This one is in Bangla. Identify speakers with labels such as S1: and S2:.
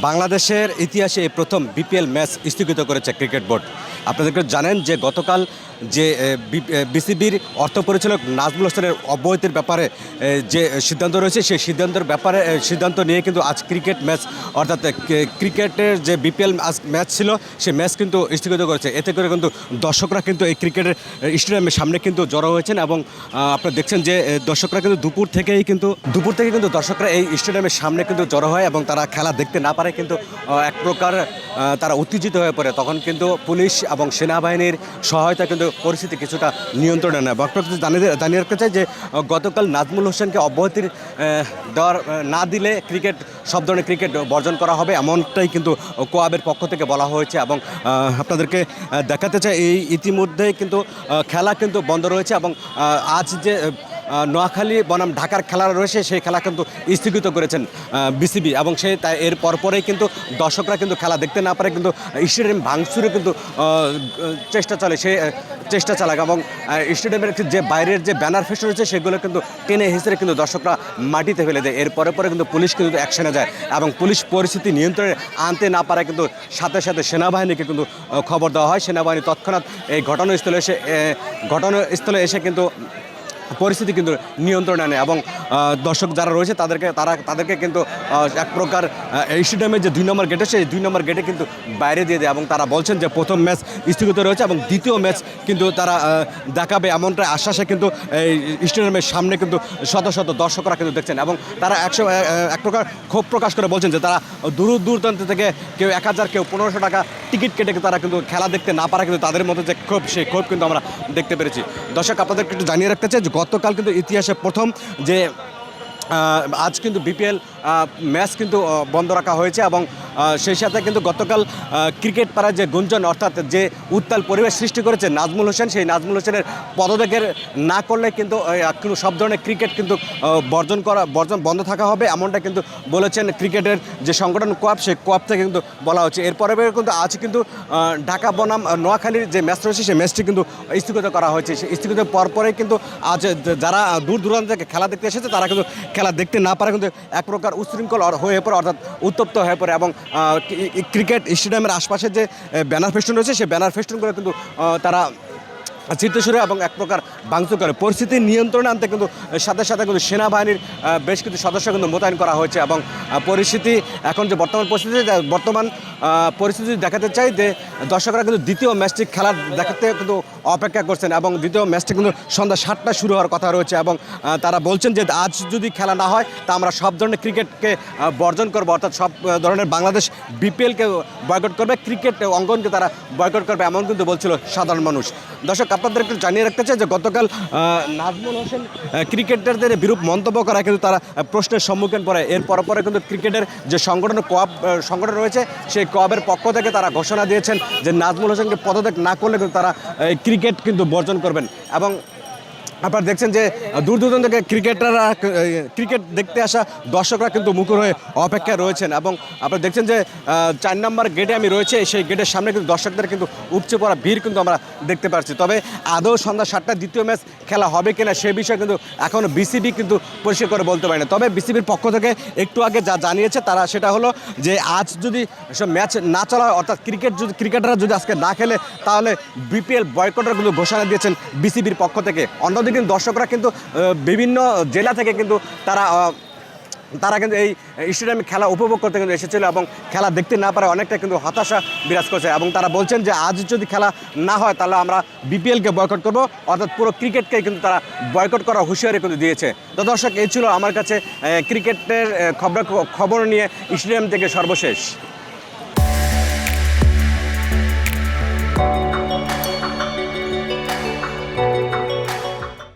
S1: বাংলাদেশের ইতিহাসে এই প্রথম বিপিএল ম্যাচ স্থগিত করেছে ক্রিকেট বোর্ড। আপনাদেরকে জানেন যে গতকাল যে বিসিবির অর্থ পরিচালক নাজমুল হোসেনের অব্যাহতির ব্যাপারে যে সিদ্ধান্ত রয়েছে সেই সিদ্ধান্ত নিয়ে কিন্তু আজ ক্রিকেট ম্যাচ অর্থাৎ ক্রিকেটের যে বিপিএল ম্যাচ ছিল সেই ম্যাচ কিন্তু স্থগিত করেছে। এতে করে কিন্তু দর্শকরা কিন্তু এই ক্রিকেটের স্টেডিয়ামের সামনে কিন্তু জড়ো হয়েছেন এবং আপনারা দেখছেন যে দর্শকরা কিন্তু দুপুর থেকে কিন্তু দর্শকরা এই স্টেডিয়ামের সামনে কিন্তু জড়ো হয় এবং তারা খেলা দেখতে না পারে কিন্তু এক প্রকার তারা উত্তেজিত হয়ে পড়ে। তখন কিন্তু পুলিশ এবং সেনাবাহিনীর সহায়তা কিন্তু পরিস্থিতি কিছুটা নিয়ন্ত্রণে নেয়। বক্তব্য জানিয়ে রাখতে চাই যে গতকাল নাজমুল হোসেনকে অব্যাহতির না দিলে সব ধরনের ক্রিকেট বর্জন করা হবে এমনটাই কিন্তু কোয়াবের পক্ষ থেকে বলা হয়েছে। এবং আপনাদেরকে দেখাতে চাই এই ইতিমধ্যেই কিন্তু খেলা কিন্তু বন্ধ রয়েছে এবং আজ যে নোয়াখালী বনাম ঢাকার খেলা রয়েছে সেই খেলা কিন্তু স্থগিত করেছেন বিসিবি এবং এর পরপরেই কিন্তু দর্শকরা কিন্তু খেলা দেখতে না পারে কিন্তু স্টেডিয়াম ভাঙচুরে কিন্তু চেষ্টা চালাক এবং স্টেডিয়ামের যে বাইরের যে ব্যানার ফেস রয়েছে সেগুলো কিন্তু টেনে হিসেবে কিন্তু দর্শকরা মাটিতে ফেলে দেয়। এর পরে কিন্তু পুলিশ কিন্তু অ্যাকশনে যায় এবং পুলিশ পরিস্থিতি নিয়ন্ত্রণে আনতে না পারে কিন্তু সাথে সাথে সেনাবাহিনীকে কিন্তু খবর দেওয়া হয়। সেনাবাহিনী তৎক্ষণাৎ এই ঘটনাস্থলে এসে কিন্তু পরিস্থিতি কিন্তু নিয়ন্ত্রণে আনে এবং দর্শক যারা রয়েছে তাদেরকে কিন্তু এক প্রকার স্টেডিয়ামের যে 2 নম্বর গেটে সেই 2 নম্বর গেটে কিন্তু বাইরে দিয়ে দেয় এবং তারা বলছেন যে প্রথম ম্যাচ স্থগিত রয়েছে এবং দ্বিতীয় ম্যাচ কিন্তু তারা দেখাবে এমনটা আশ্বাসে কিন্তু এই স্টেডিয়ামের সামনে কিন্তু শত শত দর্শকরা কিন্তু দেখছেন এবং তারা এক প্রকার ক্ষোভ প্রকাশ করে বলছেন যে তারা দূর দূরান্ত থেকে কেউ 1000 কেউ 1500 টাকা টিকিট কেটে তারা কিন্তু খেলা দেখতে না পারা কিন্তু তাদের মধ্যে যে ক্ষোভ সেই ক্ষোভ কিন্তু আমরা দেখতে পেরেছি। দর্শক আপনাদেরকে একটু জানিয়ে রাখতে চাই যে গতকাল কিন্তু ইতিহাসে প্রথম যে আজ কিন্তু বিপিএল ম্যাচ কিন্তু বন্ধ রাখা হয়েছে এবং সেই সাথে কিন্তু গতকাল ক্রিকেট পাড়ায় যে গুঞ্জন অর্থাৎ যে উত্তাল পরিবেশ সৃষ্টি করেছে নাজমুল হোসেন, সেই নাজমুল হোসেনের পদত্যাগের না করলে কিন্তু সব ধরনের ক্রিকেট কিন্তু বর্জন বন্ধ থাকা হবে এমনটা কিন্তু বলেছেন ক্রিকেটের যে সংগঠন কোয়াব সেই কোয়াব থেকে কিন্তু বলা হচ্ছে। এরপরে কিন্তু আজ কিন্তু ঢাকা বনাম নোয়াখালীর যে ম্যাচ রয়েছে সেই ম্যাচটি কিন্তু স্থগিত করা হয়েছে। সেই স্থগিত পরে কিন্তু আজ যারা দূর দূরান্ত থেকে খেলা দেখতে এসেছে তারা কিন্তু খেলা দেখতে না পারে কিন্তু এক প্রকার উচ্ছৃঙ্খল হয়ে পড়ে অর্থাৎ উত্তপ্ত হয়ে পড়ে এবং ক্রিকেট স্টেডিয়ামের আশপাশে যে ব্যানার ফেস্টুন রয়েছে সেই ব্যানার ফেস্টুনগুলো কিন্তু তারা ছিটতে শুরু এবং এক প্রকার ভাঙচুর করে। পরিস্থিতি নিয়ন্ত্রণে আনতে কিন্তু সাথে সাথে কিন্তু সেনাবাহিনীর বেশ কিছু সদস্য কিন্তু মোতায়েন করা হয়েছে এবং পরিস্থিতি এখন যে বর্তমান পরিস্থিতি দেখাতে চাই যে দর্শকরা কিন্তু দ্বিতীয় ম্যাচটি খেলা দেখাতে কিন্তু অপেক্ষা করছেন এবং দ্বিতীয় ম্যাচটি কিন্তু সন্ধ্যা 7টায় শুরু হওয়ার কথা রয়েছে এবং তারা বলছেন যে আজ যদি খেলা না হয় তা আমরা সব ধরনের ক্রিকেটকে বর্জন করবো অর্থাৎ সব ধরনের বাংলাদেশ বিপিএলকে বয়কট করবে, ক্রিকেট অঙ্গনকে তারা বয়কট করবে এমন কিন্তু বলছিল সাধারণ মানুষ। দর্শক আপনাদের একটু জানিয়ে রাখতে চাই যে গতকাল নাজমুল হোসেন ক্রিকেটারদের বিরূপ মন্তব্য করা কিন্তু তারা প্রশ্নের সম্মুখীন পড়ে। এর পরে কিন্তু ক্রিকেটের যে সংগঠন রয়েছে সেই কোয়াবের পক্ষ থেকে তারা ঘোষণা দিয়েছেন যে নাজমুল হোসেনকে পদত্যাগ না করলে কিন্তু তারা ক্রিকেট কিন্তু বর্জন করবেন এবং আপনারা দেখছেন যে দূর দূরান্ত থেকে ক্রিকেট দেখতে আসা দর্শকরা কিন্তু মুখর হয়ে অপেক্ষায় রয়েছেন এবং আপনারা দেখছেন যে 4 নম্বর গেটে আমি রয়েছে সেই গেটের সামনে কিন্তু দর্শকদের কিন্তু উপচে পড়া ভিড় কিন্তু আমরা দেখতে পাচ্ছি। তবে আদৌ সন্ধ্যা 7টায় দ্বিতীয় ম্যাচ খেলা হবে কিনা সে বিষয়ে কিন্তু এখনও বিসিবি কিন্তু পরিষ্কার করে বলতে পারে না। তবে বিসিবির পক্ষ থেকে একটু আগে যা জানিয়েছে তারা সেটা হলো যে আজ যদি সব ম্যাচ না চলা হয় অর্থাৎ ক্রিকেটাররা যদি আজকে না খেলে তাহলে বিপিএল বয়কটের কিন্তু ঘোষণা দিয়েছেন বিসিবির পক্ষ থেকে। অন্যদিকে কিন্তু দর্শকরা কিন্তু বিভিন্ন জেলা থেকে কিন্তু তারা কিন্তু এই স্টেডিয়ামে খেলা উপভোগ করতে কিন্তু এসেছিল এবং খেলা দেখতে না পারে অনেকটা কিন্তু হতাশা বিরাজ করছে এবং তারা বলছেন যে আজ যদি খেলা না হয় তাহলে আমরা বিপিএলকে বয়কট করব অর্থাৎ পুরো ক্রিকেটকে কিন্তু তারা বয়কট করার হুঁশিয়ারি কিন্তু দিয়েছে। তো দর্শক এই ছিল আমার কাছে ক্রিকেটের খবর নিয়ে স্টেডিয়াম থেকে সর্বশেষ।